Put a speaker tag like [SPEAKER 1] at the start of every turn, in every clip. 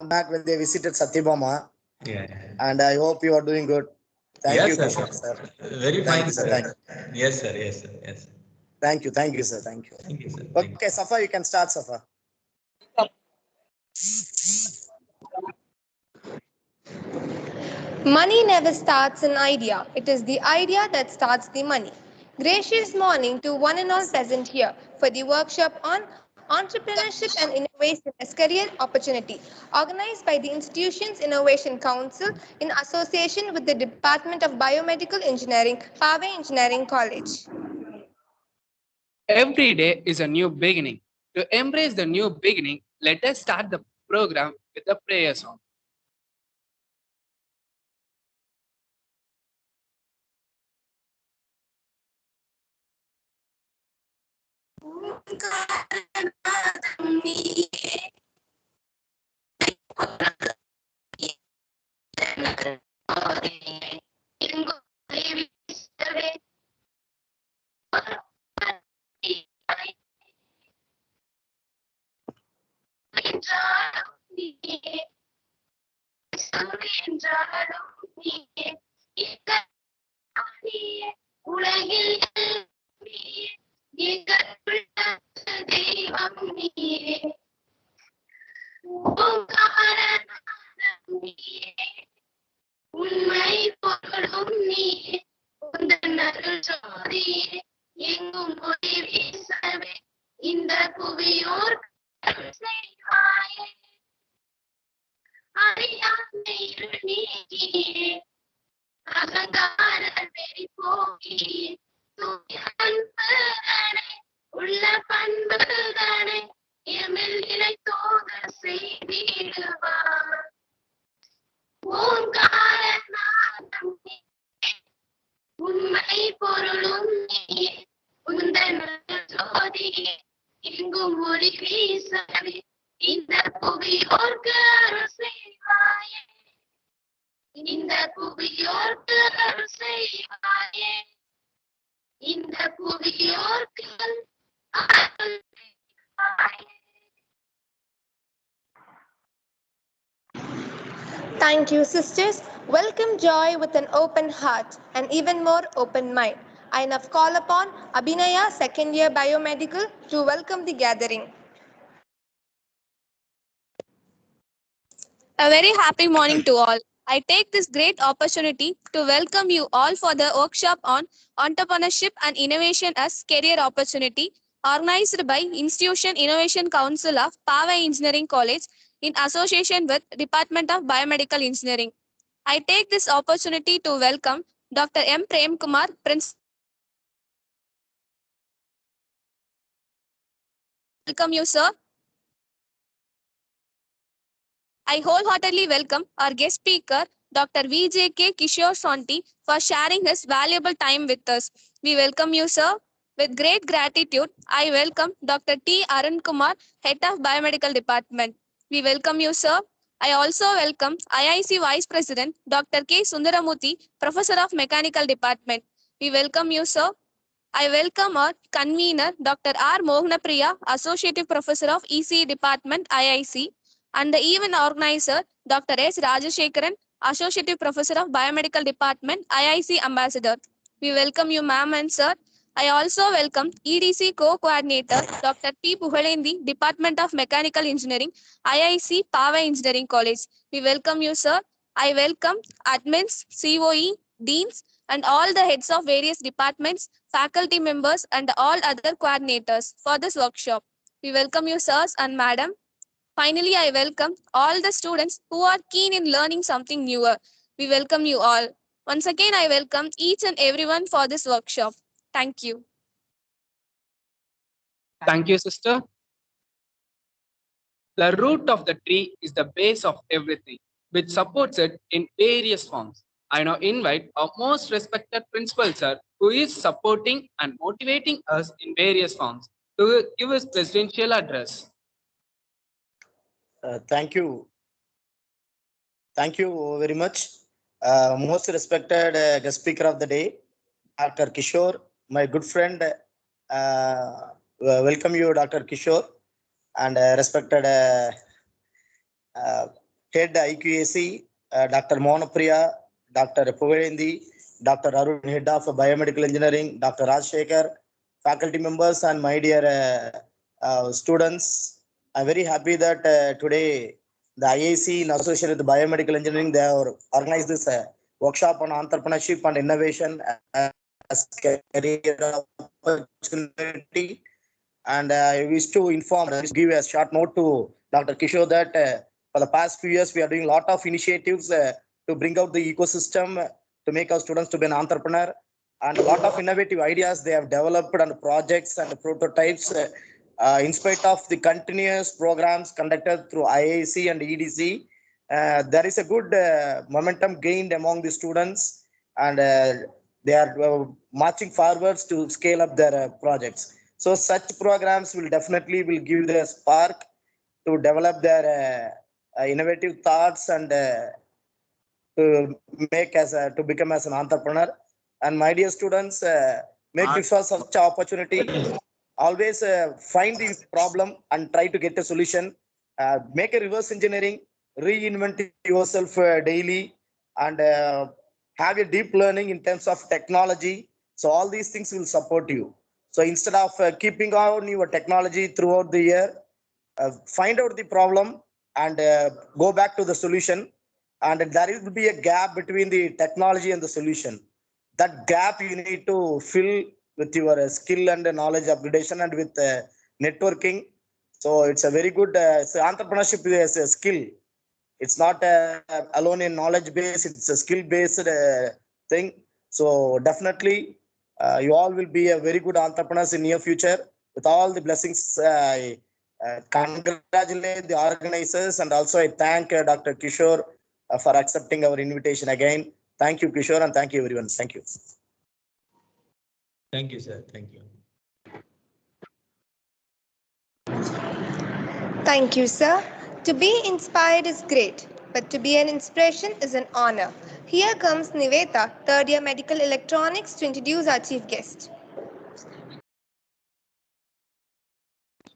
[SPEAKER 1] back when they visited Satyabama,
[SPEAKER 2] Yeah.
[SPEAKER 1] and I hope you are doing good. Thank
[SPEAKER 2] Yes,
[SPEAKER 1] you,
[SPEAKER 2] sir.
[SPEAKER 1] Kishore, sir.
[SPEAKER 2] Very
[SPEAKER 1] Thank
[SPEAKER 2] fine,
[SPEAKER 1] you, sir.
[SPEAKER 2] sir.
[SPEAKER 1] Thank you.
[SPEAKER 2] Yes, sir. Yes, sir. Yes.
[SPEAKER 1] Thank you, sir. Thank you.
[SPEAKER 2] Thank you, sir.
[SPEAKER 1] Okay,
[SPEAKER 2] Thank you.
[SPEAKER 1] Safa, you can start, Safa.
[SPEAKER 3] Money never starts an idea. It is the idea that starts the money. Gracious morning to one and all present here for the workshop on Entrepreneurship and Innovation as Career Opportunity, organized by the Institution's Innovation Council in association with the Department of Biomedical Engineering, Pave Engineering College.
[SPEAKER 4] Every day is a new beginning. To embrace the new beginning, let us start the program with a prayer song.
[SPEAKER 3] Thank you, sisters. Welcome joy with an open heart and even more open mind. I now call upon Abhinaya, second year biomedical, to welcome the gathering.
[SPEAKER 5] A very happy morning to all. I take this great opportunity to welcome you all for the workshop on Entrepreneurship and Innovation as Career Opportunity, organized by Institution Innovation Council of Pave Engineering College in association with Department of Biomedical Engineering. I take this opportunity to welcome Dr. M. Prem Kumar, Principal. Welcome you, sir. I wholeheartedly welcome our guest speaker, Dr. VJK Kishore Santi, for sharing his valuable time with us. We welcome you, sir. With great gratitude, I welcome Dr. T. Arun Kumar, Head of Biomedical Department. We welcome you, sir. I also welcome IIC Vice President, Dr. K. Sundaramurthy, Professor of Mechanical Department. We welcome you, sir. I welcome our convener, Dr. R. Mohanapriya, Associate Professor of ECE Department, IIC, and the event organizer, Dr. S. Rajashekaran, Associate Professor of Biomedical Department, IIC Ambassador. We welcome you, ma'am and sir. I also welcome EDC Co-Coordinator, Dr. P. Puhalendi, Department of Mechanical Engineering, IIC Pave Engineering College. We welcome you, sir. I welcome admins, COE, deans, and all the heads of various departments, faculty members, and all other coordinators for this workshop. We welcome you, sirs and madam. Finally, I welcome all the students who are keen in learning something newer. We welcome you all. Once again, I welcome each and everyone for this workshop. Thank you.
[SPEAKER 4] Thank you, sister. The root of the tree is the base of everything, which supports it in various forms. I now invite our most respected principal, sir, who is supporting and motivating us in various forms, to give his presidential address.
[SPEAKER 1] Thank you. Thank you very much. Most respected guest speaker of the day, Dr. Kishore, my good friend. Welcome you, Dr. Kishore, and respected Head IQAC, Dr. Monapriya, Dr. Pugarendi, Dr. Arun, Head of Biomedical Engineering, Dr. Rajshekhar, faculty members, and my dear students. I'm very happy that today the IIC in association with Biomedical Engineering, they have organized this workshop on entrepreneurship and innovation as career opportunity. And I wish to inform, give a short note to Dr. Kishore that for the past few years, we are doing a lot of initiatives to bring out the ecosystem to make our students to be an entrepreneur. And a lot of innovative ideas they have developed and projects and prototypes in spite of the continuous programs conducted through IIC and EDC. There is a good momentum gained among the students, and they are marching forwards to scale up their projects. So such programs will definitely will give the spark to develop their innovative thoughts and to make as a, to become as an entrepreneur. And my dear students, make use of such opportunity. Always find the problem and try to get a solution. Make a reverse engineering, reinvent yourself daily, and have a deep learning in terms of technology. So all these things will support you. So instead of keeping on your technology throughout the year, find out the problem and go back to the solution. And there will be a gap between the technology and the solution. That gap you need to fill with your skill and knowledge upgradation and with networking. So it's a very good so entrepreneurship is a skill. It's not alone in knowledge base. It's a skill based thing. So definitely you all will be a very good entrepreneurs in near future. With all the blessings, I congratulate the organizers, and also I thank Dr. Kishore for accepting our invitation again. Thank you, Kishore, and thank you, everyone. Thank you.
[SPEAKER 2] Thank you, sir. Thank you.
[SPEAKER 3] Thank you, sir. To be inspired is great, but to be an inspiration is an honor. Here comes Niveta, third year medical electronics, to introduce our chief guest.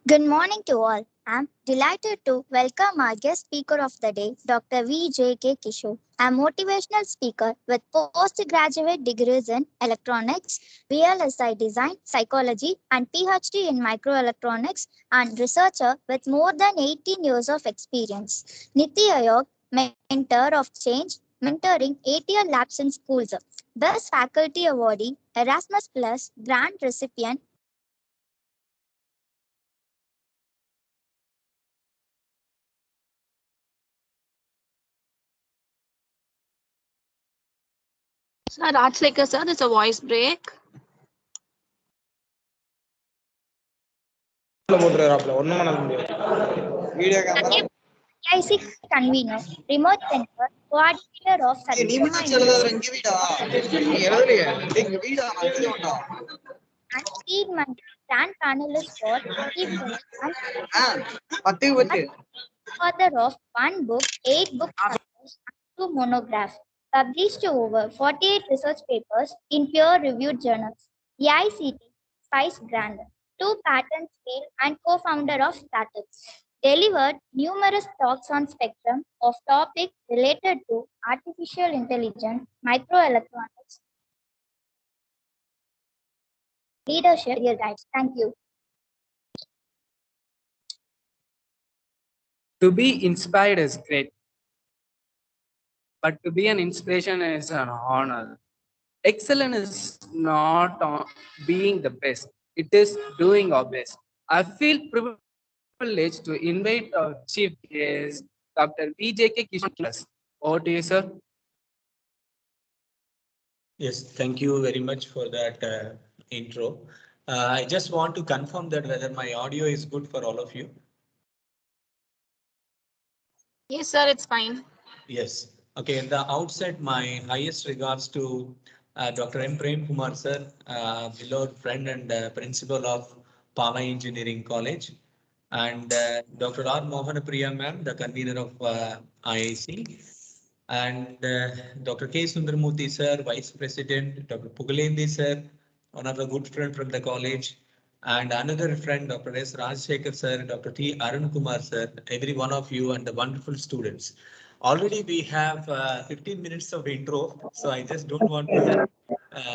[SPEAKER 6] Good morning to all. I'm delighted to welcome our guest speaker of the day, Dr. VJK Kishore, a motivational speaker with postgraduate degrees in electronics, VLSI design, psychology, and PhD in microelectronics, and researcher with more than 18 years of experience. Niti Ayog, mentor of change, mentoring 8-year labs in schools. Best faculty awardee, Erasmus Plus grant recipient,
[SPEAKER 5] Sir, Rajshekhar sir, there's a voice break.
[SPEAKER 6] IIC convener, remote center, coordinator of and seed money, grand panelist for and author of one book, 8 books, and 2 monographs, published over 48 research papers in peer-reviewed journals. EICT, Spice Grant, 2 patents filed and co-founder of Startups. Delivered numerous talks on spectrum of topics related to artificial intelligence, microelectronics, leadership, career guides. Thank you.
[SPEAKER 4] To be inspired is great, but to be an inspiration is an honor. Excellence is not being the best, it is doing our best. I feel privileged to invite our chief guest, Dr. VJK Kishore. Over to you, sir.
[SPEAKER 2] Yes, thank you very much for that intro. I just want to confirm that whether my audio is good for all of you.
[SPEAKER 5] Yes, sir, it's fine.
[SPEAKER 2] Yes. Okay. At the outset, my highest regards to Dr. M. Prem Kumar sir, beloved friend and principal of Pava Engineering College, and Dr. R. Mohanapriya ma'am, the convener of IIC, and Dr. K. Sundarmurthy sir, Vice President, Dr. Pugalendi sir, one of the good friend from the college, And another friend, Dr. S. Rajshekhar sir, Dr. T. Arun Kumar sir, every one of you and the wonderful students. Already we have 15 minutes of intro, so I just don't want to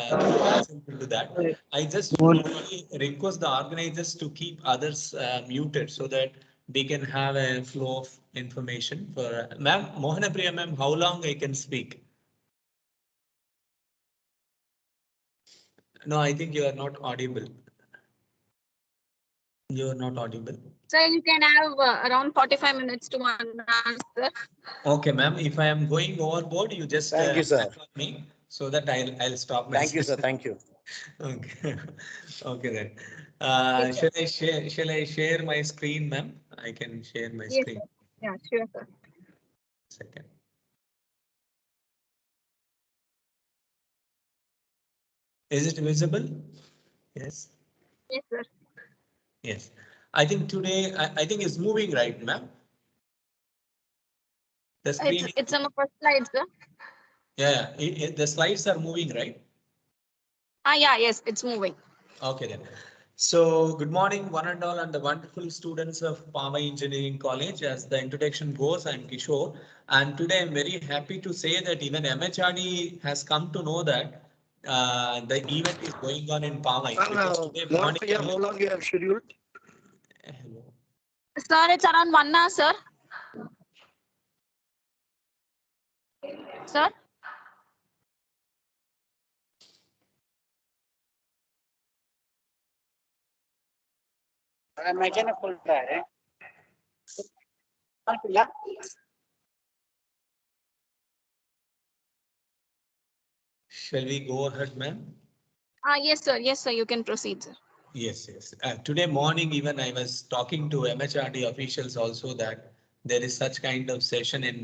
[SPEAKER 2] throw myself into that. I just really request the organizers to keep others muted so that we can have a flow of information. For ma'am, Mohana Priya ma'am, how long I can speak? No, I think you are not audible. You are not audible.
[SPEAKER 5] So you can have around 45 minutes to 1 hour, sir.
[SPEAKER 2] Okay, ma'am. If I am going overboard, you just
[SPEAKER 1] Thank you, sir.
[SPEAKER 2] inform me so that I'll stop
[SPEAKER 1] Thank you, sir.
[SPEAKER 2] myself.
[SPEAKER 1] Thank you.
[SPEAKER 2] Okay. Okay then.
[SPEAKER 5] Yes, sir.
[SPEAKER 2] Shall I share my screen, ma'am? I can share my
[SPEAKER 5] Yes,
[SPEAKER 2] screen.
[SPEAKER 5] sir. Yeah, sure, sir.
[SPEAKER 2] Second. Is it visible? Yes.
[SPEAKER 5] Yes, sir.
[SPEAKER 2] Yes. I think today I think it's moving right, ma'am. The screen.
[SPEAKER 5] It's on the first slide, sir.
[SPEAKER 2] Yeah. The slides are moving, right?
[SPEAKER 5] Yeah, yes, it's moving.
[SPEAKER 2] Okay then. So good morning, one and all, and the wonderful students of Pama Engineering College. As the introduction goes, I'm Kishore, and today I'm very happy to say that even MHRD has come to know that the event is going on in Pama. Because today morning,
[SPEAKER 1] How long you have scheduled?
[SPEAKER 2] hello.
[SPEAKER 5] Sir, it's around 1 hour, sir. Sir?
[SPEAKER 2] Shall we go ahead, ma'am?
[SPEAKER 5] Yes, sir. Yes, sir. You can proceed, sir.
[SPEAKER 2] Yes, yes. Today morning, even I was talking to MHRD officials also that there is such kind of session in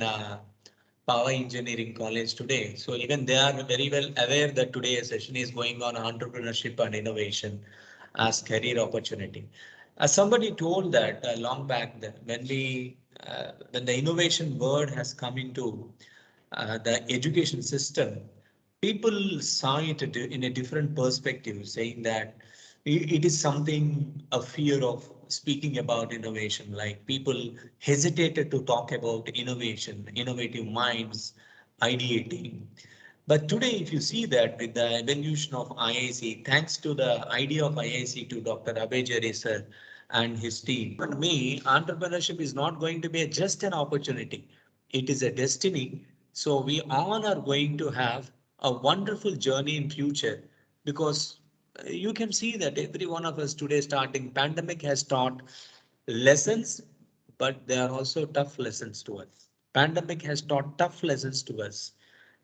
[SPEAKER 2] Power Engineering College today. So even they are very well aware that today a session is going on entrepreneurship and innovation as career opportunity. As somebody told that long back that when the innovation word has come into the education system, people saw it in a different perspective, saying that it is something, a fear of speaking about innovation. Like people hesitated to talk about innovation, innovative minds, ideating. But today, if you see that with the evolution of IIC, thanks to the idea of IIC to Dr. Abhay Jare sir and his team, for me, entrepreneurship is not going to be just an opportunity. It is a destiny. So we all are going to have a wonderful journey in future because you can see that every one of us today starting pandemic has taught lessons, but they are also tough lessons to us. Pandemic has taught tough lessons to us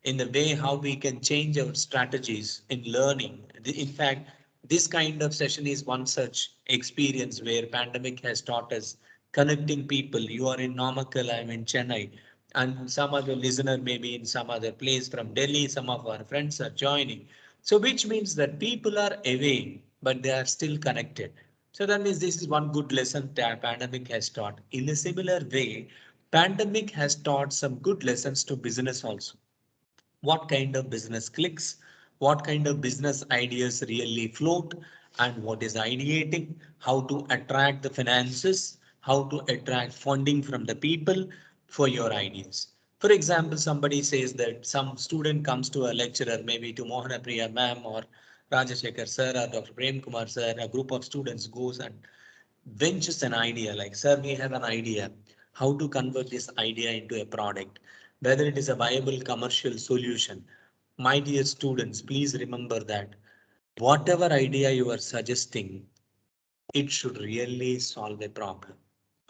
[SPEAKER 2] in the way how we can change our strategies in learning. In fact, this kind of session is one such experience where pandemic has taught us connecting people. You are in Namakkal, I'm in Chennai, and some other listener may be in some other place from Delhi. Some of our friends are joining. So which means that people are away, but they are still connected. So that means this is one good lesson that pandemic has taught. In a similar way, pandemic has taught some good lessons to business also. What kind of business clicks, what kind of business ideas really float, and what is ideating, how to attract the finances, how to attract funding from the people for your ideas. For example, somebody says that some student comes to a lecturer, maybe to Mohana Priya ma'am or Rajashekhar sir or Dr. Prem Kumar sir, a group of students goes and ventures an idea like, sir, we have an idea how to convert this idea into a product, whether it is a viable commercial solution. My dear students, please remember that whatever idea you are suggesting, it should really solve a problem.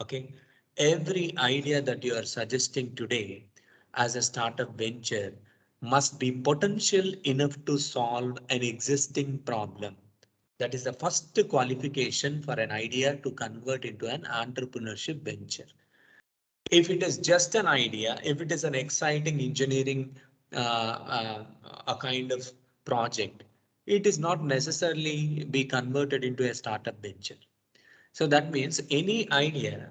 [SPEAKER 2] Okay. Every idea that you are suggesting today as a startup venture must be potential enough to solve an existing problem. That is the first qualification for an idea to convert into an entrepreneurship venture. If it is just an idea, if it is an exciting engineering, a kind of project, it is not necessarily be converted into a startup venture. So that means any idea,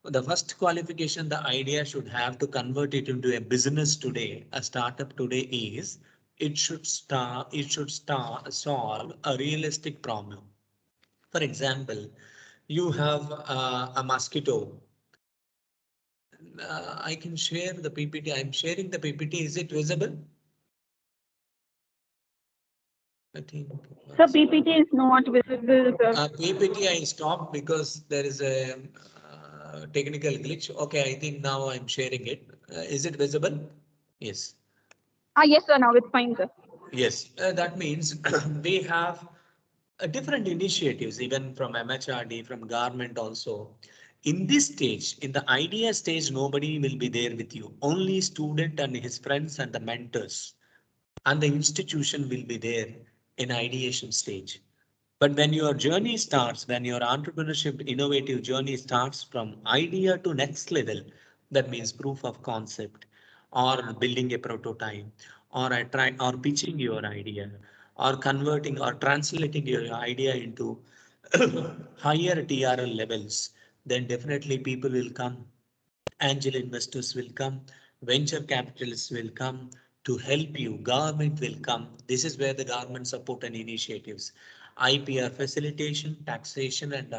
[SPEAKER 2] the first qualification the idea should have to convert it into a business today, a startup today is it should solve a realistic problem. For example, you have a mosquito. I can share the PPT. I'm sharing the PPT. Is it visible? I think.
[SPEAKER 7] So PPT is not visible, sir.
[SPEAKER 2] PPT I stopped because there is a technical glitch. Okay, I think now I'm sharing it. Is it visible? Yes.
[SPEAKER 7] Yes, sir. Now it's fine, sir.
[SPEAKER 2] Yes, that means we have different initiatives, even from MHRD, from government also. In this stage, in the idea stage, nobody will be there with you. Only student and his friends and the mentors and the institution will be there in ideation stage. But when your journey starts, when your entrepreneurship innovative journey starts from idea to next level, that means proof of concept or building a prototype or or pitching your idea or converting or translating your idea into higher TRL levels, then definitely people will come. Angel investors will come, venture capitalists will come to help you, government will come. This is where the government support and initiatives, IPR facilitation, taxation, and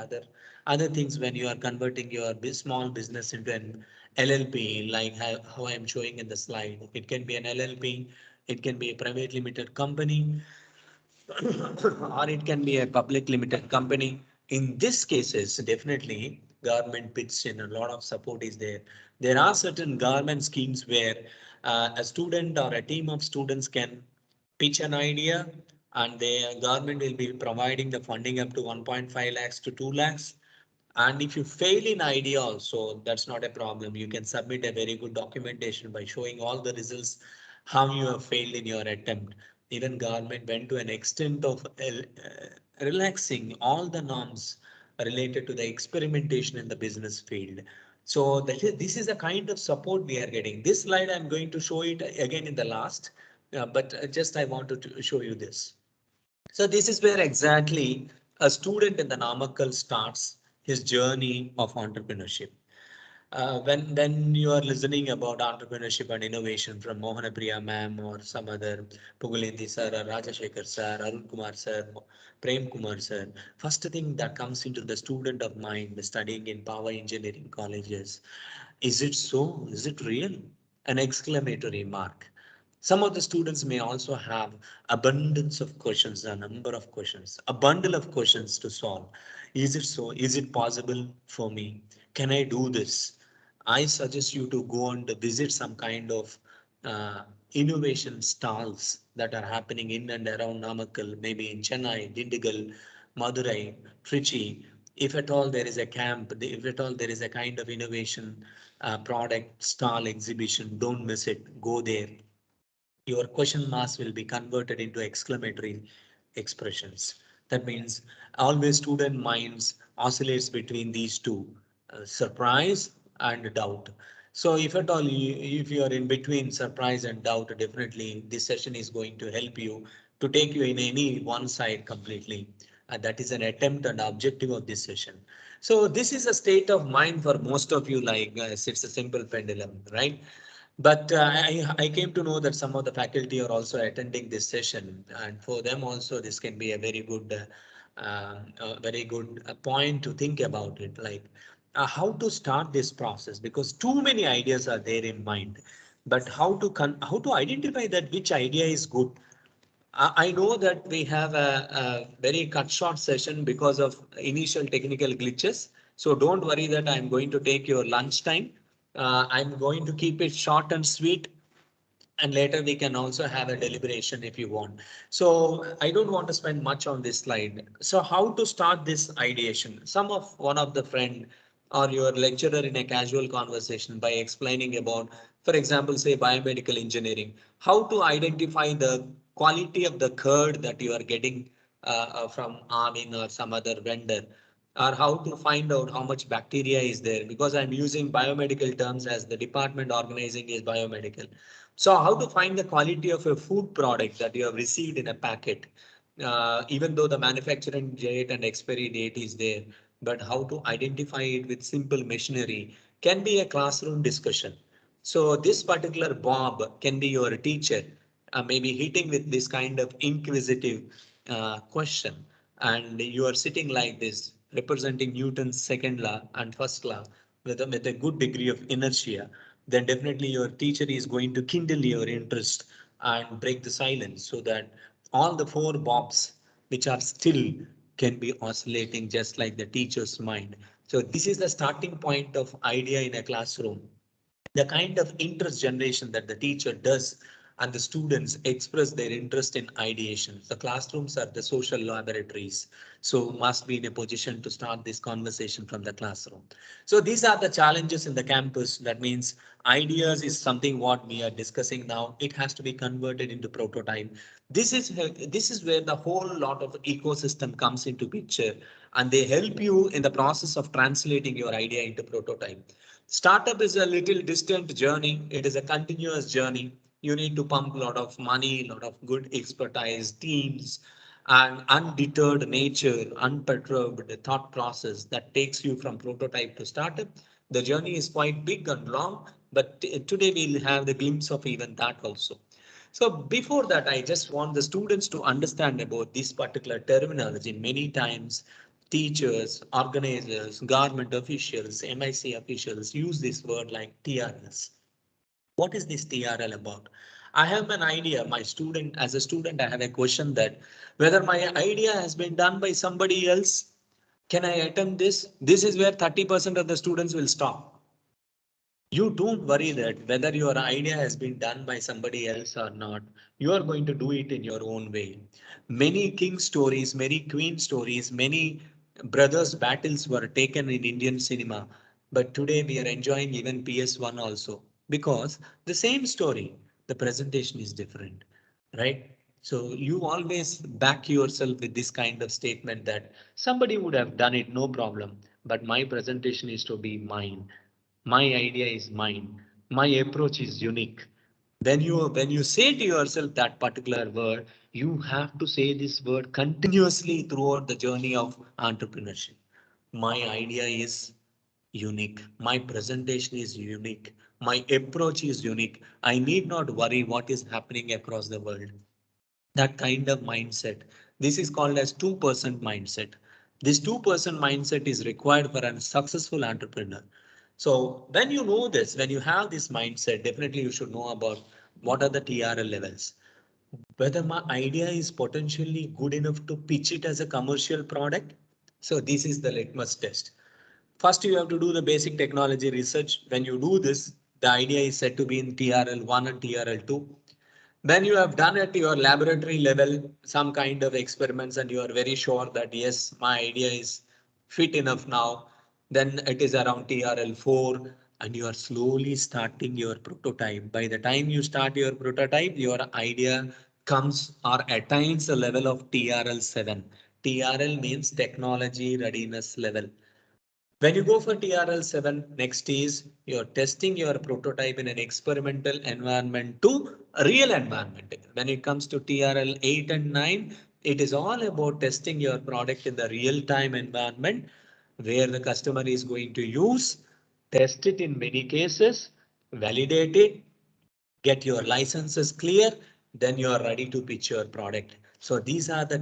[SPEAKER 2] other things when you are converting your small business into an LLP, like how I am showing in the slide. It can be an LLP, it can be a private limited company, or it can be a public limited company. In these cases, definitely government pitches in, a lot of support is there. There are certain government schemes where a student or a team of students can pitch an idea and the government will be providing the funding up to 1.5 lakhs to 2 lakhs. And if you fail in idea also, that's not a problem. You can submit a very good documentation by showing all the results, how you have failed in your attempt. Even government went to an extent of relaxing all the norms related to the experimentation in the business field. So this is the kind of support we are getting. This slide, I'm going to show it again in the last, but just I wanted to show you this. So this is where exactly a student in the Namakkal starts his journey of entrepreneurship. When you are listening about entrepreneurship and innovation from Mohana Priya ma'am or some other Pugulindi sir or Rajashekar sir, Arun Kumar sir, Prem Kumar sir, first thing that comes into the student of mind studying in power engineering colleges, is it so? Is it real? An exclamatory mark. Some of the students may also have abundance of questions, a number of questions, a bundle of questions to solve. Is it so? Is it possible for me? Can I do this? I suggest you to go and visit some kind of innovation stalls that are happening in and around Namakkal, maybe in Chennai, Dindigul, Madurai, Trichy. If at all there is a camp, if at all there is a kind of innovation product stall exhibition, don't miss it. Go there. Your question marks will be converted into exclamatory expressions. That means always student minds oscillates between these two, surprise and doubt. So if at all, if you are in between surprise and doubt, definitely this session is going to help you to take you in any one side completely. And that is an attempt and objective of this session. So this is a state of mind for most of you, like it's a simple pendulum, right? But I came to know that some of the faculty are also attending this session, and for them also this can be a very good point to think about it, like how to start this process, because too many ideas are there in mind, but how to identify that which idea is good. I know that we have a very cut short session because of initial technical glitches. So don't worry that I'm going to take your lunch time. I'm going to keep it short and sweet. And later we can also have a deliberation if you want. So I don't want to spend much on this slide. So how to start this ideation? One of the friend or your lecturer in a casual conversation by explaining about, for example, say biomedical engineering, how to identify the quality of the curd that you are getting from Amin or some other vendor, or how to find out how much bacteria is there, because I'm using biomedical terms as the department organizing is biomedical. So how to find the quality of a food product that you have received in a packet, even though the manufacturing date and expiry date is there, but how to identify it with simple machinery can be a classroom discussion. So this particular Bob can be your teacher, maybe hitting with this kind of inquisitive question. and you are sitting like this, representing Newton's second law and first law with a good degree of inertia, then definitely your teacher is going to kindle your interest and break the silence so that all the four bobs which are still can be oscillating just like the teacher's mind. So this is the starting point of idea in a classroom. The kind of interest generation that the teacher does and the students express their interest in ideation. The classrooms are the social laboratories, so must be in a position to start this conversation from the classroom. So these are the challenges in the campus. That means ideas is something what we are discussing now. It has to be converted into prototype. This is where the whole lot of ecosystem comes into picture, and they help you in the process of translating your idea into prototype. Startup is a little distant journey. It is a continuous journey. You need to pump a lot of money, a lot of good expertise, teams, and undeterred nature, unperturbed thought process that takes you from prototype to startup. The journey is quite big and long, but today we'll have the glimpse of even that also. So before that, I just want the students to understand about this particular terminology. Many times teachers, organizers, government officials, MIC officials use this word like TRLs. What is this TRL about? I have an idea. As a student, I have a question that whether my idea has been done by somebody else, can I attempt this? This is where 30% of the students will stop. You don't worry that whether your idea has been done by somebody else or not, you are going to do it in your own way. Many king stories, many queen stories, many brothers battles were taken in Indian cinema. But today we are enjoying even PS1 also because the same story, the presentation is different, right? So you always back yourself with this kind of statement that somebody would have done it, no problem. But my presentation is to be mine. My idea is mine. My approach is unique. When you say to yourself that particular word, you have to say this word continuously throughout the journey of entrepreneurship. My idea is unique. My presentation is unique. My approach is unique. I need not worry what is happening across the world. That kind of mindset. This is called as 2% mindset. This 2% mindset is required for a successful entrepreneur. So when you know this, when you have this mindset, definitely you should know about what are the TRL levels. Whether my idea is potentially good enough to pitch it as a commercial product. So this is the litmus test. First, you have to do the basic technology research. When you do this, the idea is said to be in TRL 1 and TRL 2. When you have done at your laboratory level some kind of experiments and you are very sure that yes, my idea is fit enough now, then it is around TRL 4 and you are slowly starting your prototype. By the time you start your prototype, your idea comes or attains a level of TRL 7. TRL means technology readiness level. When you go for TRL 7, next is you're testing your prototype in an experimental environment to a real environment. When it comes to TRL 8 and 9, it is all about testing your product in the real time environment where the customer is going to use, test it in many cases, validate it, get your licenses clear, then you are ready to pitch your product. So these are the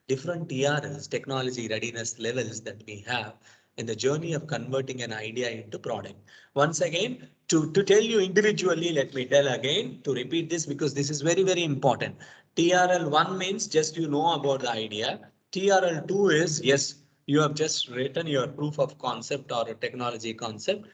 [SPEAKER 2] different TRLs, technology readiness levels that we have in the journey of converting an idea into product. Once again, to tell you individually, let me tell again to repeat this because this is very, very important. TRL 1 means just you know about the idea. TRL 2 is yes, you have just written your proof of concept or a technology concept.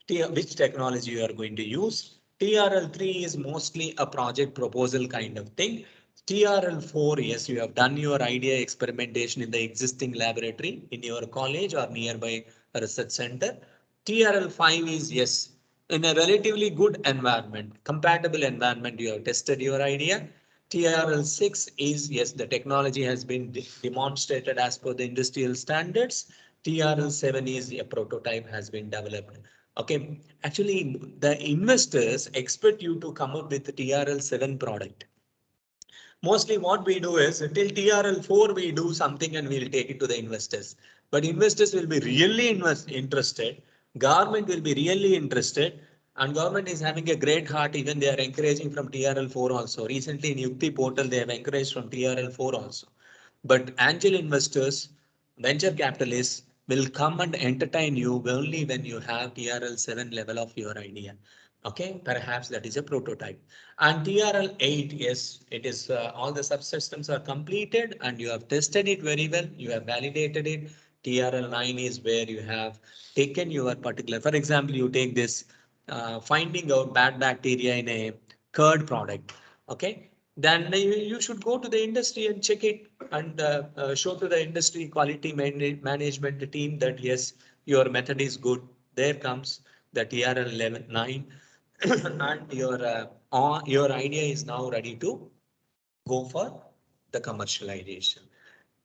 [SPEAKER 2] Which technology you are going to use. TRL 3 is mostly a project proposal kind of thing. TRL 4, yes, you have done your idea experimentation in the existing laboratory in your college or nearby research center. TRL 5 is yes, in a relatively good environment, compatible environment, you have tested your idea. TRL 6 is yes, the technology has been demonstrated as per the industrial standards. TRL 7 is a prototype has been developed. Okay, actually, the investors expect you to come up with the TRL 7 product. Mostly what we do is till TRL 4 we do something and we'll take it to the investors. But investors will be really interested. Government will be really interested. And government is having a great heart. Even they are encouraging from TRL 4 also. Recently in Yukti portal they have encouraged from TRL 4 also. But angel investors, venture capitalists will come and entertain you only when you have TRL 7 level of your idea. Okay, perhaps that is a prototype. And TRL 8, yes, it is all the subsystems are completed and you have tested it very well. You have validated it. TRL 9 is where you have taken your particular, for example, you take this finding out bad bacteria in a curd product. Okay, then you should go to the industry and check it and show to the industry quality management team that yes, your method is good. There comes the TRL 11 9 and your idea is now ready to go for the commercialization.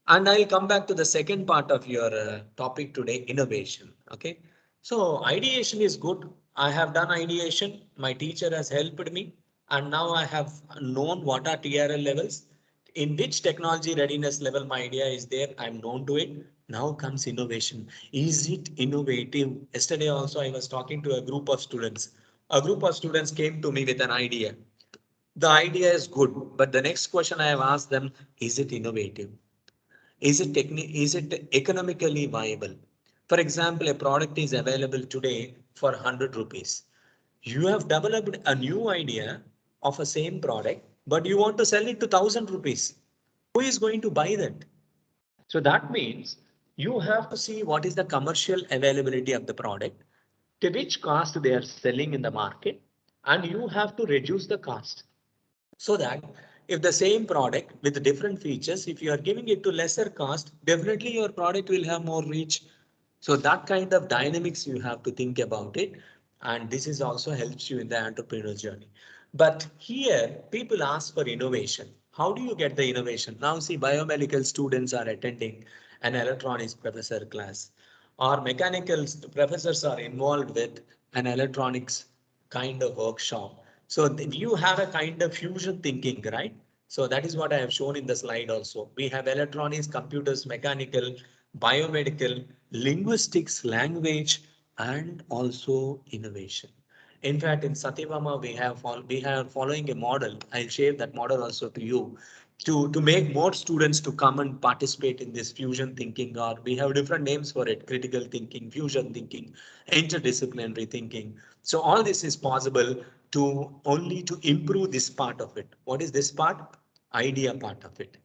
[SPEAKER 2] And I'll come back to the second part of your topic today, innovation. Okay. So ideation is good. I have done ideation. My teacher has helped me. And now I have known what are TRL levels, in which technology readiness level my idea is there. I'm known to it. Now comes innovation. Is it innovative? Yesterday also I was talking to a group of students. A group of students came to me with an idea. The idea is good, but the next question I have asked them, is it innovative? Is it economically viable? For example, a product is available today for 100 rupees. You have developed a new idea of a same product, but you want to sell it to 1000 rupees. Who is going to buy that? So that means you have to see what is the commercial availability of the product, to which cost they are selling in the market, and you have to reduce the cost. So that if the same product with different features, if you are giving it to lesser cost, definitely your product will have more reach. So that kind of dynamics you have to think about it. And this is also helps you in the entrepreneur journey. But here people ask for innovation. How do you get the innovation? Now see, biomedical students are attending an electronics professor class, or mechanical professors are involved with an electronics kind of workshop. So you have a kind of fusion thinking, right? So that is what I have shown in the slide also. We have electronics, computers, mechanical, biomedical, linguistics, language, and also innovation. In fact, in Satyabama, we have following a model. I'll share that model also to you to make more students to come and participate in this fusion thinking, or we have different names for it: critical thinking, fusion thinking, interdisciplinary thinking. So all this is possible to only to improve this part of it. What is this part? Idea part of it.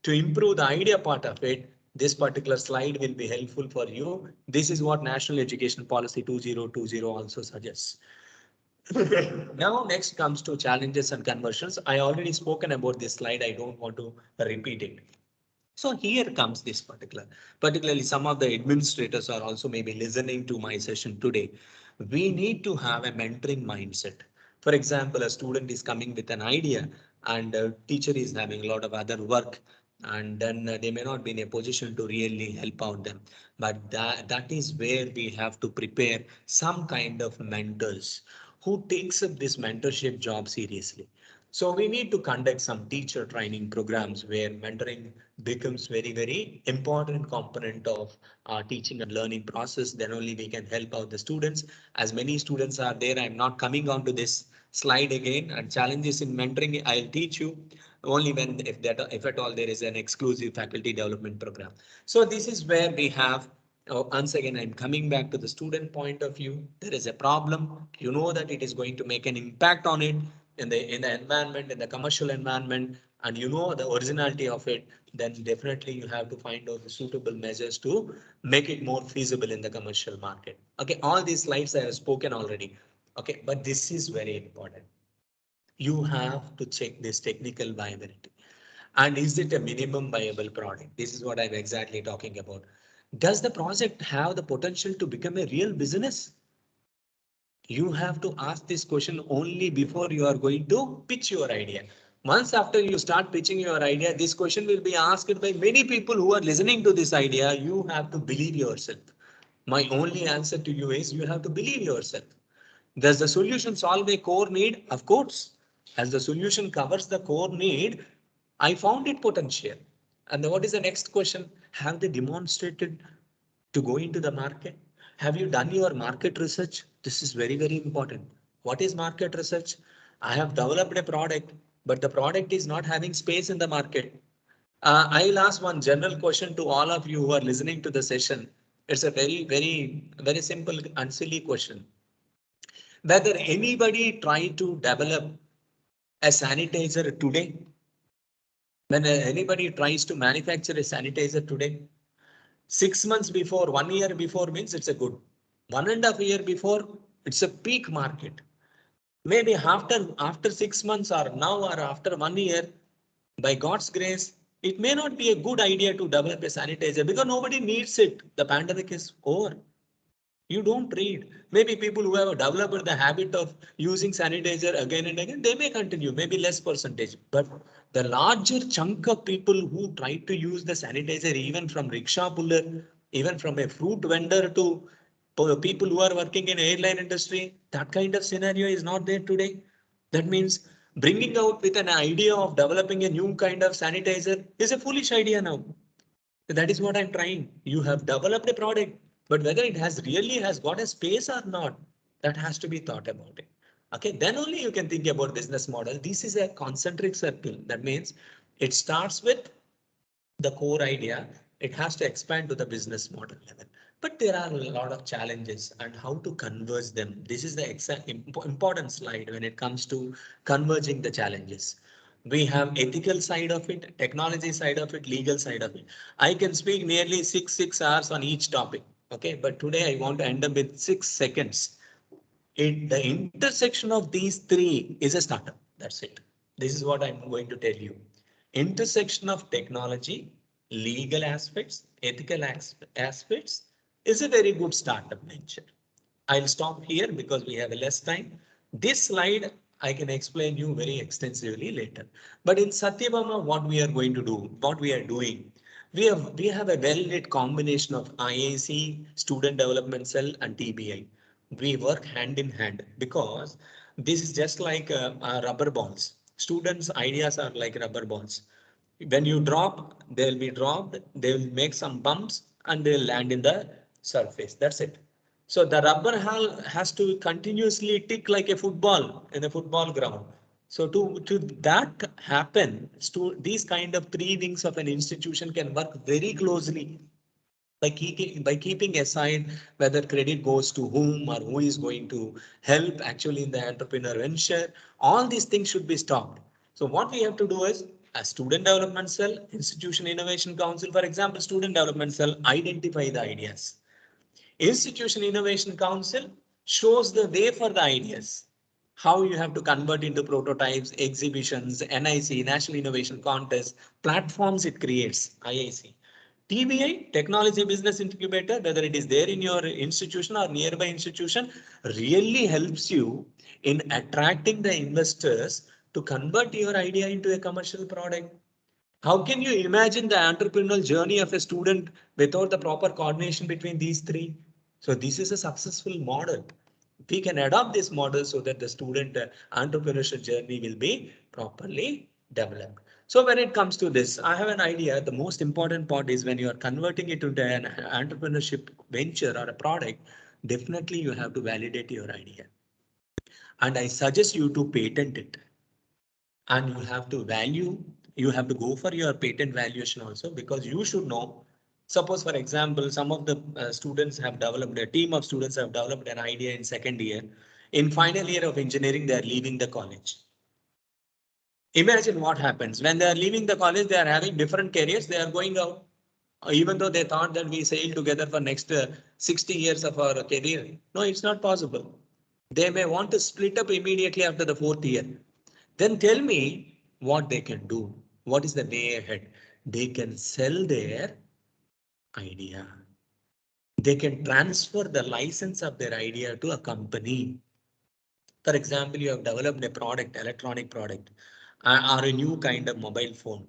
[SPEAKER 2] To improve the idea part of it, this particular slide will be helpful for you. This is what National Education Policy 2020 also suggests. Now next comes to challenges and conversions. I already spoken about this slide. I don't want to repeat it. So here comes this particularly some of the administrators are also maybe listening to my session today. We need to have a mentoring mindset. For example, a student is coming with an idea and a teacher is having a lot of other work, and then they may not be in a position to really help out them. But that is where we have to prepare some kind of mentors who takes up this mentorship job seriously. So we need to conduct some teacher training programs where mentoring becomes very important component of our teaching and learning process. Then only we can help out the students. As many students are there, I'm not coming on to this slide again. And challenges in mentoring, I'll teach you only when if at all there is an exclusive faculty development program. So this is where we have. Once again, I'm coming back to the student point of view. There is a problem. You know that it is going to make an impact on it in the environment, in the commercial environment, and you know the originality of it. Then definitely you have to find out the suitable measures to make it more feasible in the commercial market. Okay, all these slides I have spoken already. Okay, but this is very important. You have to check this technical viability. And is it a minimum viable product? This is what I'm exactly talking about. Does the project have the potential to become a real business? You have to ask this question only before you are going to pitch your idea. Once after you start pitching your idea, this question will be asked by many people who are listening to this idea. You have to believe yourself. My only answer to you is you have to believe yourself. Does the solution solve a core need? Of course. As the solution covers the core need, I found it potential. And what is the next question? Have they demonstrated to go into the market? Have you done your market research? This is very important. What is market research? I have developed a product, but the product is not having space in the market. I'll ask one general question to all of you who are listening to the session. It's a very simple and silly question. Whether anybody try to develop a sanitizer today, when anybody tries to manufacture a sanitizer today, 6 months before, 1 year before means it's a good. 1.5 year before, it's a peak market. Maybe after 6 months or now or after 1 year, by God's grace, it may not be a good idea to develop a sanitizer because nobody needs it. The pandemic is over. You don't read. Maybe people who have developed the habit of using sanitizer again and again, they may continue, maybe less percentage. But the larger chunk of people who try to use the sanitizer, even from rickshaw puller, even from a fruit vendor to people who are working in airline industry, that kind of scenario is not there today. That means bringing out with an idea of developing a new kind of sanitizer is a foolish idea now. That is what I'm trying. You have developed a product, but whether it has really has got a space or not, that has to be thought about it. Okay, then only you can think about business model. This is a concentric circle. That means it starts with the core idea. It has to expand to the business model level. But there are a lot of challenges and how to converge them. This is the important slide when it comes to converging the challenges. We have ethical side of it, technology side of it, legal side of it. I can speak nearly six hours on each topic. Okay, but today I want to end up with 6 seconds. The intersection of these three is a startup. That's it. This is what I'm going to tell you. Intersection of technology, legal aspects, ethical aspects is a very good startup venture. I'll stop here because we have less time. This slide I can explain you very extensively later. But in Satyabama, what we are going to do, what we are doing, we have a well-lit combination of IIC, Student Development Cell, and TBI. We work hand in hand because this is just like rubber balls. Students' ideas are like rubber balls. When you drop, they'll be dropped, they will make some bumps and they'll land in the surface. That's it. So the rubber has to continuously tick like a football in a football ground. So to that happen, these kind of three wings of an institution can work very closely by keeping aside whether credit goes to whom or who is going to help actually in the entrepreneur venture. All these things should be stopped. So what we have to do is a student development cell, institution innovation council, for example, student development cell, identify the ideas. Institution Innovation Council shows the way for the ideas. How you have to convert into prototypes, exhibitions, NIC, National Innovation Contest, platforms it creates, IIC. TBI, Technology Business Incubator, whether it is there in your institution or nearby institution, really helps you in attracting the investors to convert your idea into a commercial product. How can you imagine the entrepreneurial journey of a student without the proper coordination between these three? So this is a successful model. We can adopt this model so that the student entrepreneurship journey will be properly developed. So when it comes to this, I have an idea. The most important part is when you are converting it into an entrepreneurship venture or a product, definitely you have to validate your idea. And I suggest you to patent it. And you have to go for your patent valuation also because you should know. Suppose, for example, some of the students have developed, a team of students have developed an idea in second year. In final year of engineering, they are leaving the college. Imagine what happens when they are leaving the college, they are having different careers, they are going out. Even though they thought that we sail together for next 60 years of our career. No, it's not possible. They may want to split up immediately after the fourth year. Then tell me what they can do. What is the way ahead? They can sell their idea. They can transfer the license of their idea to a company. For example, you have developed a product, electronic product, or a new kind of mobile phone.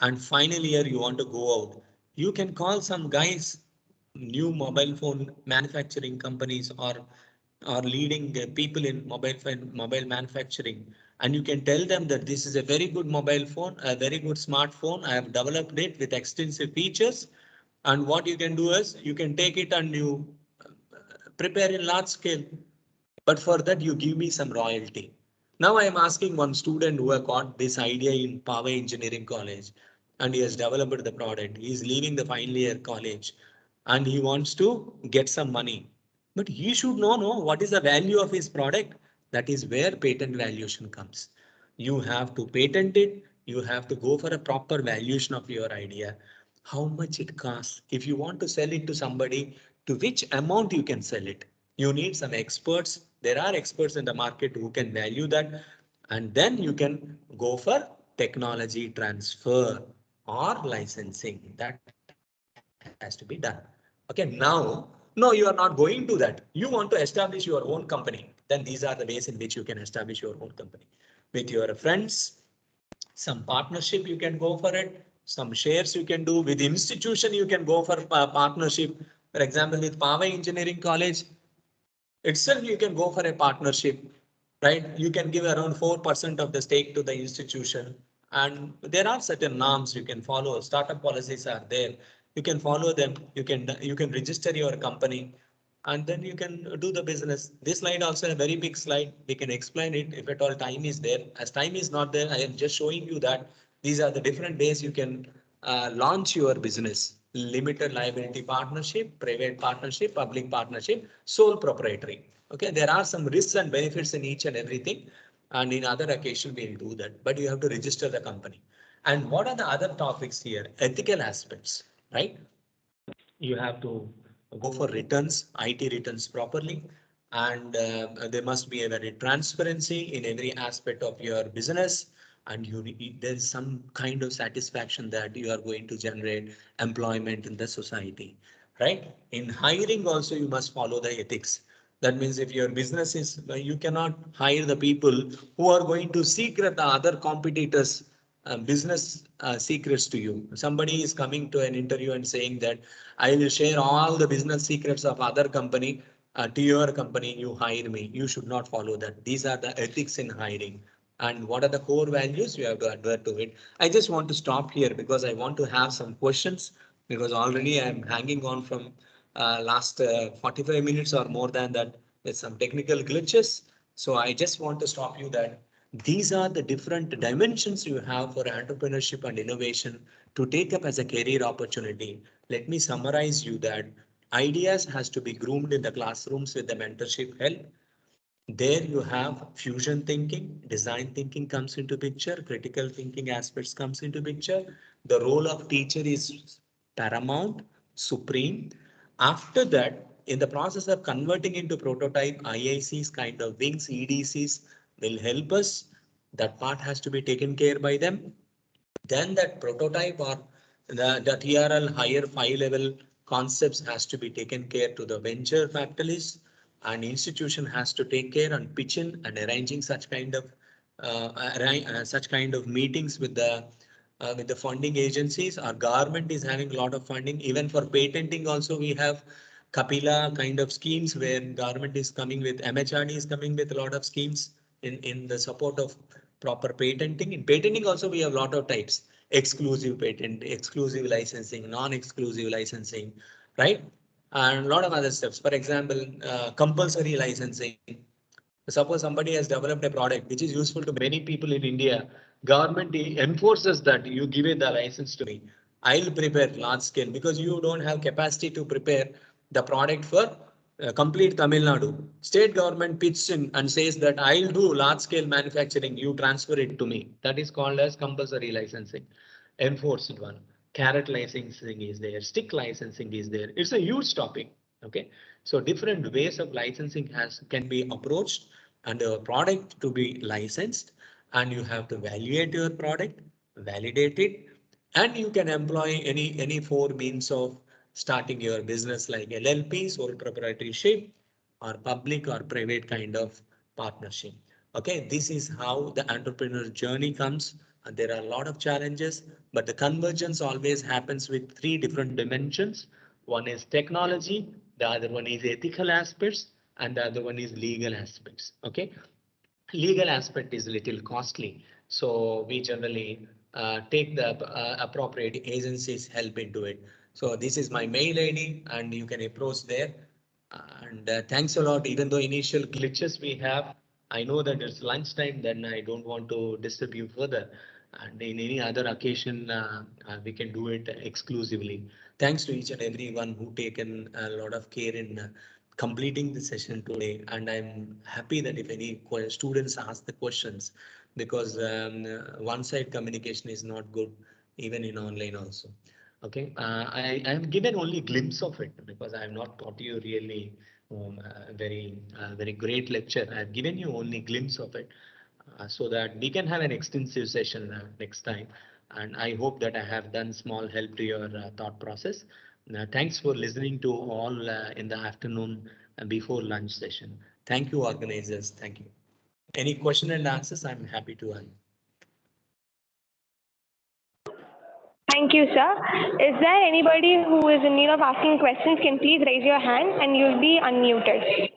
[SPEAKER 2] And final year you want to go out. You can call some guys, new mobile phone manufacturing companies or leading people in mobile manufacturing. And you can tell them that this is a very good mobile phone, a very good smartphone. I have developed it with extensive features. And what you can do is you can take it and you prepare in large scale. But for that, you give me some royalty. Now I am asking one student who have got this idea in Power Engineering College. and he has developed the product. He is leaving the final year college and he wants to get some money. But he should know what is the value of his product. That is where patent valuation comes. You have to patent it. You have to go for a proper valuation of your idea. How much it costs. If you want to sell it to somebody, to which amount you can sell it. You need some experts. There are experts in the market who can value that. And then you can go for technology transfer or licensing. That has to be done. Okay, no, you are not going to that. You want to establish your own company. Then these are the ways in which you can establish your own company. With your friends, some partnership you can go for it, some shares you can do. With institution you can go for partnership. For example, with Powai Engineering College itself you can go for a partnership, right? You can give around 4% of the stake to the institution, and there are certain norms you can follow. Startup policies are there. You can follow them. You can register your company, and then you can do the business. This slide also a very big slide. We can explain it if at all time is there. As time is not there, I am just showing you that these are the different ways you can launch your business. Limited liability partnership, private partnership, public partnership, sole proprietary. Okay, there are some risks and benefits in each and everything. And in other occasion, we'll do that. But you have to register the company. And what are the other topics here? Ethical aspects, right? You have to go for returns, IT returns properly, and there must be a very transparency in every aspect of your business. And there's some kind of satisfaction that you are going to generate employment in the society, right? In hiring also, you must follow the ethics. That means if your business is, you cannot hire the people who are going to secret the other competitors business secrets to you. Somebody is coming to an interview and saying that I will share all the business secrets of other company to your company. You hire me. You should not follow that. These are the ethics in hiring. And what are the core values? You have to adhere to it. I just want to stop here because I want to have some questions, because already I'm hanging on from last 45 minutes or more than that with some technical glitches. So I just want to stop you that these are the different dimensions you have for entrepreneurship and innovation to take up as a career opportunity. Let me summarize you that ideas has to be groomed in the classrooms with the mentorship help. There you have fusion thinking, design thinking comes into picture, critical thinking aspects comes into picture. The role of teacher is paramount, supreme. After that, in the process of converting into prototype, IICs kind of wings, EDCs will help us. That part has to be taken care by them. Then that prototype or the TRL higher 5 level concepts has to be taken care to the venture capitalists, and institution has to take care and pitch in and arranging such kind of meetings with the funding agencies. Our government is having a lot of funding. Even for patenting also we have Kapila kind of schemes where government is coming with, MHRD is coming with a lot of schemes in the support of proper patenting. In patenting also we have a lot of types: exclusive patent, exclusive licensing, non-exclusive licensing, right? And a lot of other steps. For example, compulsory licensing. Suppose somebody has developed a product which is useful to many people in India. Government enforces that you give it the license to me. I'll prepare large scale because you don't have capacity to prepare the product for complete Tamil Nadu. State government pitches in and says that I'll do large scale manufacturing. You transfer it to me. That is called as compulsory licensing. Enforced one. Carrot licensing is there. Stick licensing is there. It's a huge topic. Okay. So different ways of licensing can be approached, and a product to be licensed, and you have to evaluate your product, validate it, and you can employ any four means of starting your business like LLP, sole proprietorship, or public or private kind of partnership. Okay, this is how the entrepreneur journey comes. And there are a lot of challenges, but the convergence always happens with three different dimensions. One is technology, the other one is ethical aspects, and the other one is legal aspects. Okay, legal aspect is a little costly, so we generally take the appropriate agencies help into it. So this is my mail ID and you can approach there. And thanks a lot. Even though initial glitches we have, I know that it's lunchtime, then I don't want to disturb you further. And in any other occasion, we can do it exclusively. Thanks to each and everyone who taken a lot of care in completing the session today. And I'm happy that if any students ask the questions, because one-side communication is not good, even in online also. Okay, I have given only glimpse of it because I have not taught you really very great lecture. I have given you only glimpse of it so that we can have an extensive session next time. And I hope that I have done small help to your thought process. Thanks for listening to all in the afternoon before lunch session. Thank you, organizers. Thank you. Any question and answers, I'm happy to answer.
[SPEAKER 3] Thank you, sir. Is there anybody who is in need of asking questions? Can please raise your hand and you'll be unmuted.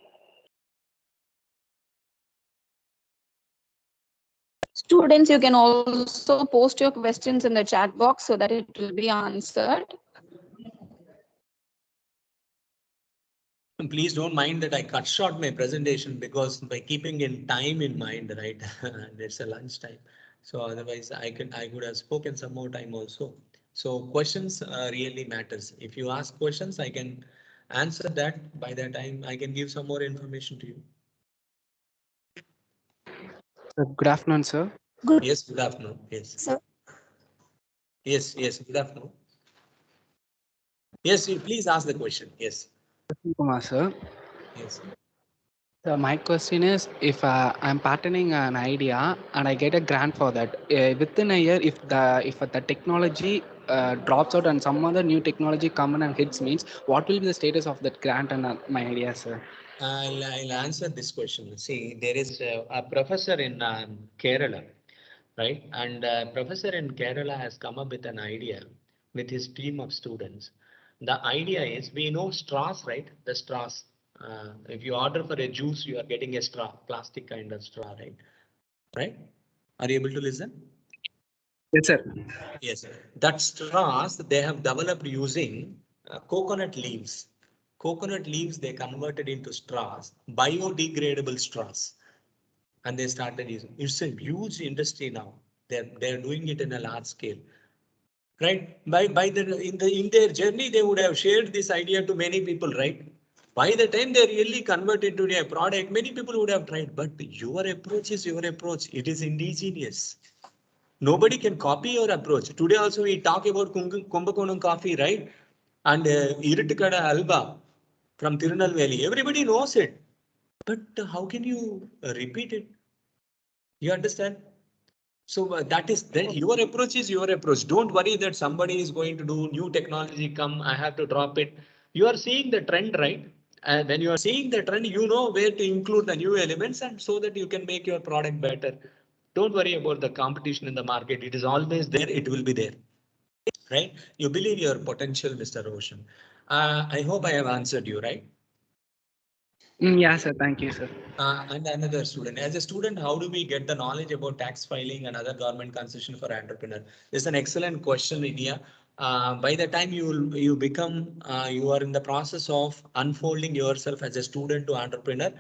[SPEAKER 7] Students, you can also post your questions in the chat box so that it will be answered.
[SPEAKER 2] Please don't mind that I cut short my presentation because by keeping in time in mind, right? And it's a lunch time. So otherwise I could have spoken some more time also. So questions really matters. If you ask questions, I can answer that. By that time, I can give some more information to you.
[SPEAKER 4] Good afternoon, sir.
[SPEAKER 2] Yes, good afternoon. Yes.
[SPEAKER 3] Sir.
[SPEAKER 2] Yes, good afternoon. Yes, you please ask the question. Yes.
[SPEAKER 4] Kumar, sir.
[SPEAKER 2] Yes.
[SPEAKER 4] So my question is, if I'm patterning an idea and I get a grant for that, within a year, if the technology drops out and some other new technology come in and hits means, what will be the status of that grant and my idea, sir?
[SPEAKER 2] I'll answer this question. See, there is a professor in Kerala, right? And professor in Kerala has come up with an idea with his team of students. The idea is, we know straws, right? The straws. If you order for a juice, you are getting a straw, plastic kind of straw, right? Right? Are you able to listen?
[SPEAKER 4] Yes, sir.
[SPEAKER 2] Yes. That straws they have developed using coconut leaves. Coconut leaves they converted into straws, biodegradable straws, and they started using. It's a huge industry now. They're doing it in a large scale, right? By in their journey they would have shared this idea to many people, right? By the time they really convert it to a product, many people would have tried. But your approach is your approach. It is indigenous. Nobody can copy your approach. Today also we talk about Kumbakonam coffee, right? And Iruttukada Alba from Tirunelveli. Everybody knows it. But how can you repeat it? You understand? So that is your approach is your approach. Don't worry that somebody is going to do new technology come. I have to drop it. You are seeing the trend, right? And when you are seeing the trend, you know where to include the new elements and so that you can make your product better. Don't worry about the competition in the market. It is always there. It will be there, right? You believe your potential, Mr. Roshan. I hope I have answered you, right?
[SPEAKER 4] Yeah, sir. Thank you, sir.
[SPEAKER 2] And another student. As a student, how do we get the knowledge about tax filing and other government concession for entrepreneur? This is an excellent question, India. By the time you become, you are in the process of unfolding yourself as a student to entrepreneur.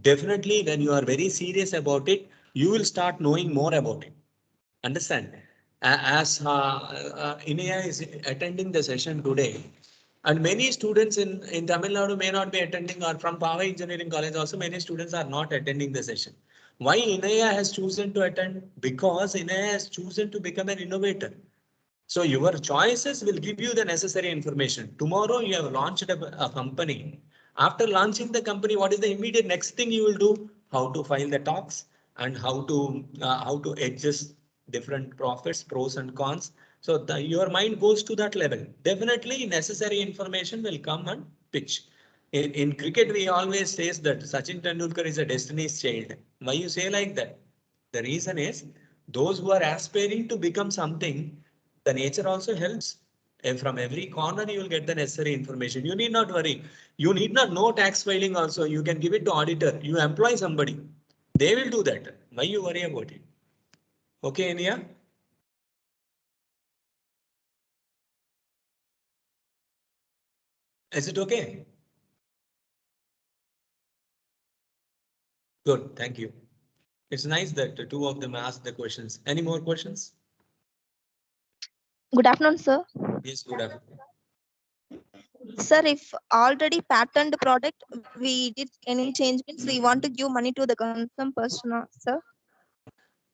[SPEAKER 2] Definitely, when you are very serious about it, you will start knowing more about it. Understand? As India is attending the session today, and many students in Tamil Nadu may not be attending, or from Power Engineering College also many students are not attending the session. Why IIA has chosen to attend? Because IIA has chosen to become an innovator. So your choices will give you the necessary information. Tomorrow you have launched a company. After launching the company, what is the immediate next thing you will do? How to file the tax and how to adjust different profits, pros and cons. So your mind goes to that level. Definitely necessary information will come and pitch. In cricket, we always says that Sachin Tendulkar is a destiny's child. Why you say like that? The reason is those who are aspiring to become something, the nature also helps. And from every corner, you will get the necessary information. You need not worry. You need not know tax filing also. You can give it to auditor. You employ somebody. They will do that. Why you worry about it? Okay, India? Is it okay? Good. Thank you. It's nice that the two of them asked the questions. Any more questions?
[SPEAKER 8] Good afternoon, sir.
[SPEAKER 2] Yes, good afternoon.
[SPEAKER 8] Sir, if already patented product, we did any change means we want to give money to the concerned person, sir.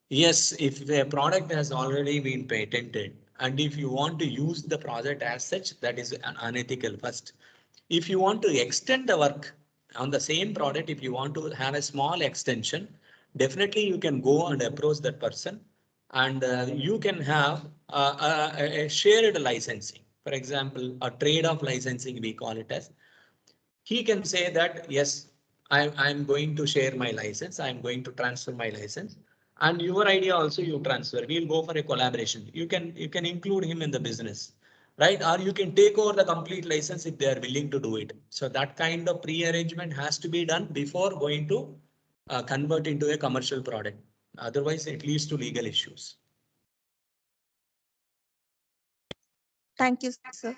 [SPEAKER 2] Yes, if a product has already been patented and if you want to use the product as such, that is unethical first. If you want to extend the work on the same product, if you want to have a small extension, definitely you can go and approach that person and you can have a shared licensing. For example, a trade-off licensing, we call it as. He can say that, yes, I'm going to share my license. I'm going to transfer my license and your idea also you transfer. We'll go for a collaboration. You can include him in the business, right? Or you can take over the complete license if they are willing to do it. So that kind of pre-arrangement has to be done before going to convert into a commercial product. Otherwise, it leads to legal issues.
[SPEAKER 8] Thank you, sir.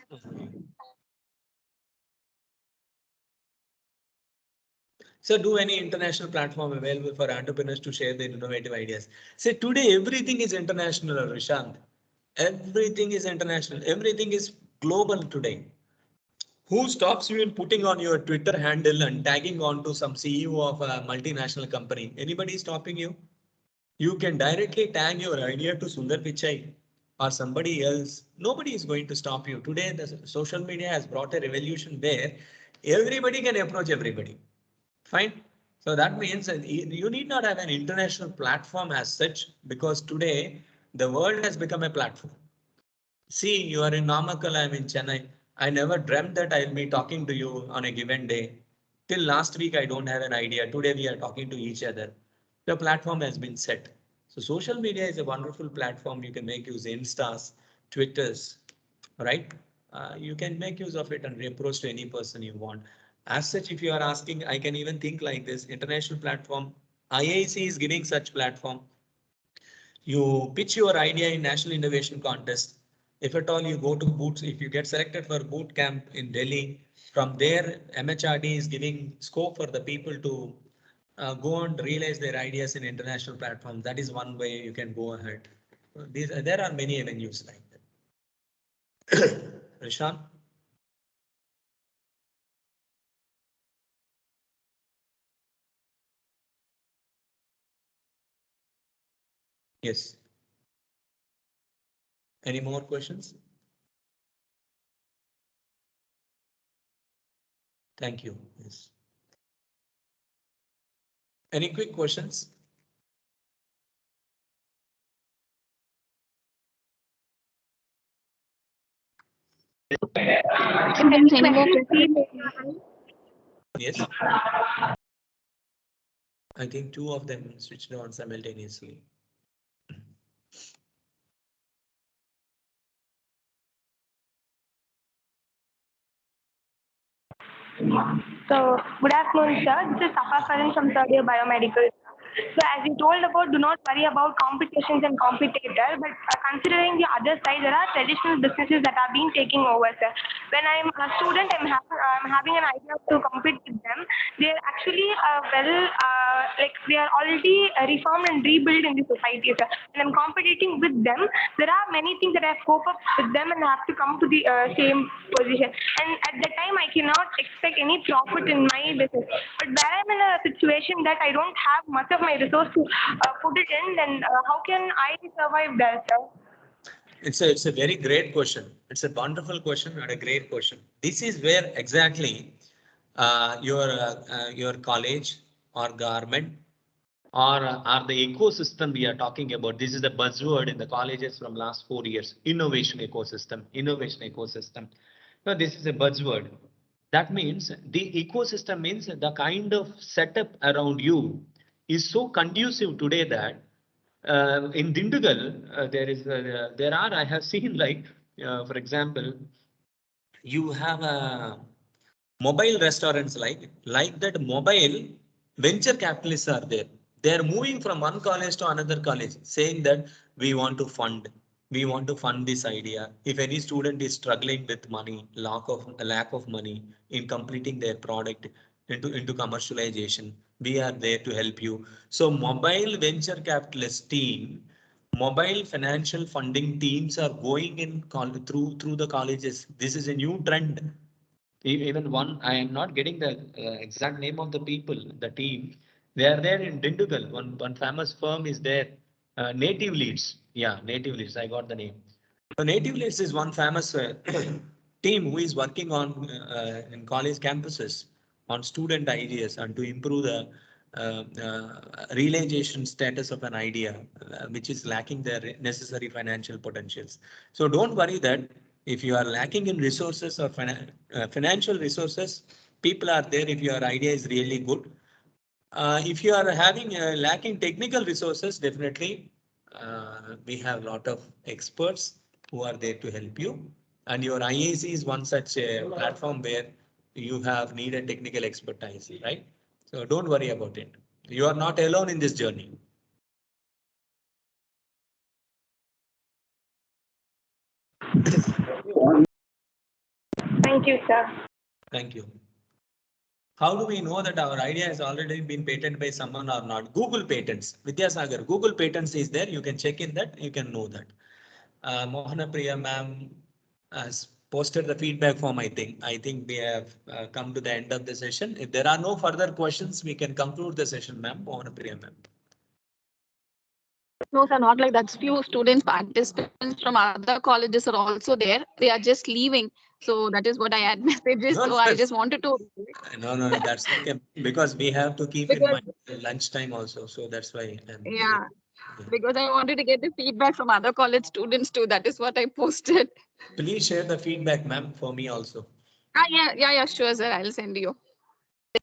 [SPEAKER 2] So do any international platform available for entrepreneurs to share their innovative ideas? Say today everything is international, Rishant. Everything is international. Everything is global today. Who stops you in putting on your Twitter handle and tagging on to some CEO of a multinational company? Anybody stopping you? You can directly tag your idea to Sundar Pichai or somebody else. Nobody is going to stop you. Today, the social media has brought a revolution where everybody can approach everybody. Fine. So that means you need not have an international platform as such because today the world has become a platform. See, you are in Namakkal, I'm in Chennai. I never dreamt that I'll be talking to you on a given day. Till last week, I don't have an idea. Today, we are talking to each other. The platform has been set. So social media is a wonderful platform. You can make use Instas, Twitters, right? You can make use of it and approach to any person you want. As such, if you are asking, I can even think like this, international platform, IIC is giving such platform. You pitch your idea in National Innovation Contest. If at all you go to boots, if you get selected for boot camp in Delhi, from there MHRD is giving scope for the people to go and realize their ideas in international platform. That is one way you can go ahead. There are many avenues like that. Rishan? Yes. Any more questions? Thank you. Yes. Any quick questions?
[SPEAKER 7] Students, any more questions?
[SPEAKER 2] Yes. I think two of them switched on simultaneously.
[SPEAKER 9] So, good afternoon, sir. This is Safa Karan from third year biomedical. So, as you told about, do not worry about competitions and competitors, but considering the other side, there are traditional businesses that are being taking over, sir. When I'm a student, I'm having an idea to compete with them. They're actually like they are already reformed and rebuilt in the society, sir. When I'm competing with them, there are many things that I cope up with them and have to come to the same position. And at that time, I cannot expect any profit in my business. But where I'm in a situation that I don't have much of my resource to put it in, then how can I survive there, sir?
[SPEAKER 2] It's a very great question. It's a wonderful question and a great question. This is where exactly your college or government or the ecosystem we are talking about. This is the buzzword in the colleges from last 4 years. Innovation ecosystem. Innovation ecosystem. Now this is a buzzword. That means the ecosystem means the kind of setup around you is so conducive today that in Dindigal, I have seen like, for example, you have a mobile restaurants like that mobile venture capitalists are there. They are moving from one college to another college saying that we want to fund this idea. If any student is struggling with money, lack of money in completing their product into commercialization, we are there to help you. So mobile venture capitalist team mobile financial funding teams are going in through the colleges. This is a new trend. Even one, I am not getting the exact name of the people, the team. They are there in Dindugal. One famous firm is there. Native Leads. Yeah, Native Leads. I got the name. So Native Leads is one famous team who is working on in college campuses on student ideas and to improve the realization status of an idea, which is lacking the necessary financial potentials. So don't worry that if you are lacking in resources or financial resources, people are there if your idea is really good. If you are having lacking technical resources, definitely we have a lot of experts who are there to help you. And your IIC is one such platform where you have needed technical expertise, right? So don't worry about it. You are not alone in this journey.
[SPEAKER 9] Thank you, sir.
[SPEAKER 2] Thank you. How do we know that our idea has already been patented by someone or not? Google Patents. Vidyasagar, Google Patents is there. You can check in that. You can know that. Mohana Priya ma'am has posted the feedback form, I think. I think we have come to the end of the session. If there are no further questions, we can conclude the session, ma'am. Mohana Priya ma'am.
[SPEAKER 7] No, sir, not like that. Few students, participants from other colleges are also there. They are just leaving. So that is what I had messages. So I just wanted to.
[SPEAKER 2] No, that's okay. Because we have to keep in mind lunchtime also. So that's why.
[SPEAKER 7] Yeah, because I wanted to get the feedback from other college students too. That is what I posted.
[SPEAKER 2] Please share the feedback, ma'am, for me also.
[SPEAKER 7] Yeah, sure, sir. I'll send you.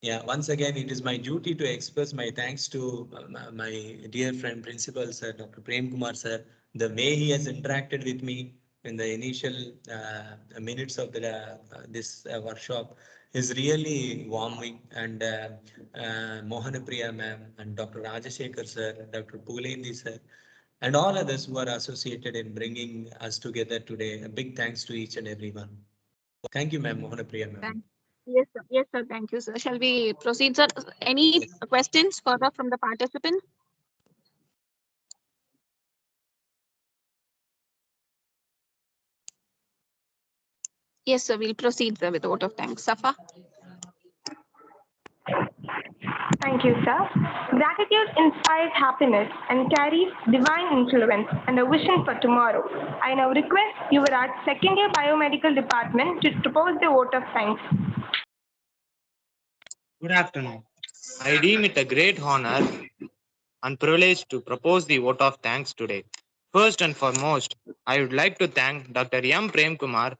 [SPEAKER 2] Yeah, once again, it is my duty to express my thanks to my dear friend, Principal Sir, Dr. Prem Kumar Sir, the way he has interacted with me in the initial minutes of this workshop is really warming. And Mohanapriya ma'am and Dr. Rajashekar Sir, Dr. Pulendi Sir, and all others who are associated in bringing us together today. A big thanks to each and everyone. Thank you, ma'am, Mohanapriya ma'am.
[SPEAKER 7] Yes, sir. Thank you, sir. Shall we proceed, sir? Any questions further from the participant? Yes, sir. We'll proceed, sir, with vote of thanks. Safa.
[SPEAKER 9] Thank you, sir. Gratitude inspires happiness and carries divine influence and a vision for tomorrow. I now request you were at second year biomedical department to propose the vote of thanks.
[SPEAKER 10] Good afternoon. I deem it a great honor and privilege to propose the vote of thanks today. First and foremost, I would like to thank Dr. M. Prem Kumar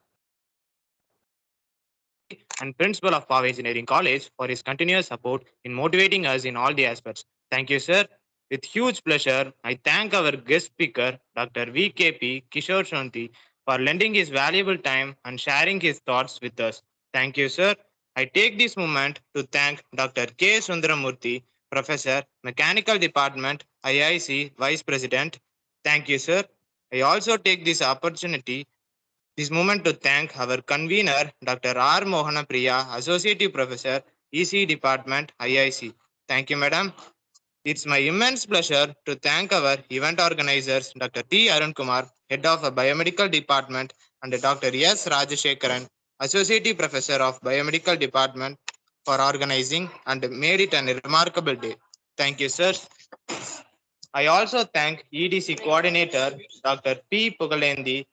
[SPEAKER 10] and Principal of Power Engineering College for his continuous support in motivating us in all the aspects. Thank you, sir. With huge pleasure, I thank our guest speaker, Dr. VKP Kishore Shanti, for lending his valuable time and sharing his thoughts with us. Thank you, sir. I take this moment to thank Dr. K. Sundaramurthy, Professor, Mechanical Department, IIC Vice President. Thank you, sir. I also take this moment to thank our convener, Dr. R. Mohana Priya, Associate Professor, EC Department, IIC. Thank you, Madam. It's my immense pleasure to thank our event organizers, Dr. T. Arun Kumar, Head of the Biomedical Department, and Dr. S. Rajashekaran, Associate Professor of Biomedical Department, for organizing and made it a remarkable day. Thank you, sir. I also thank EDC Coordinator, Dr. P. Pugalendi,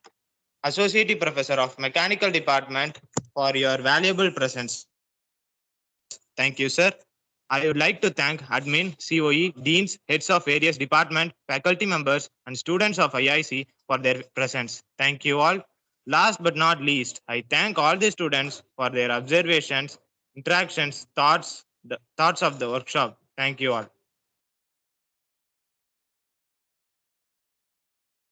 [SPEAKER 10] Associate Professor of Mechanical Department, for your valuable presence. Thank you, sir. I would like to thank admin, COE, deans, heads of various department, faculty members, and students of IIC for their presence. Thank you all. Last but not least, I thank all the students for their observations, interactions, thoughts of the workshop. Thank you all.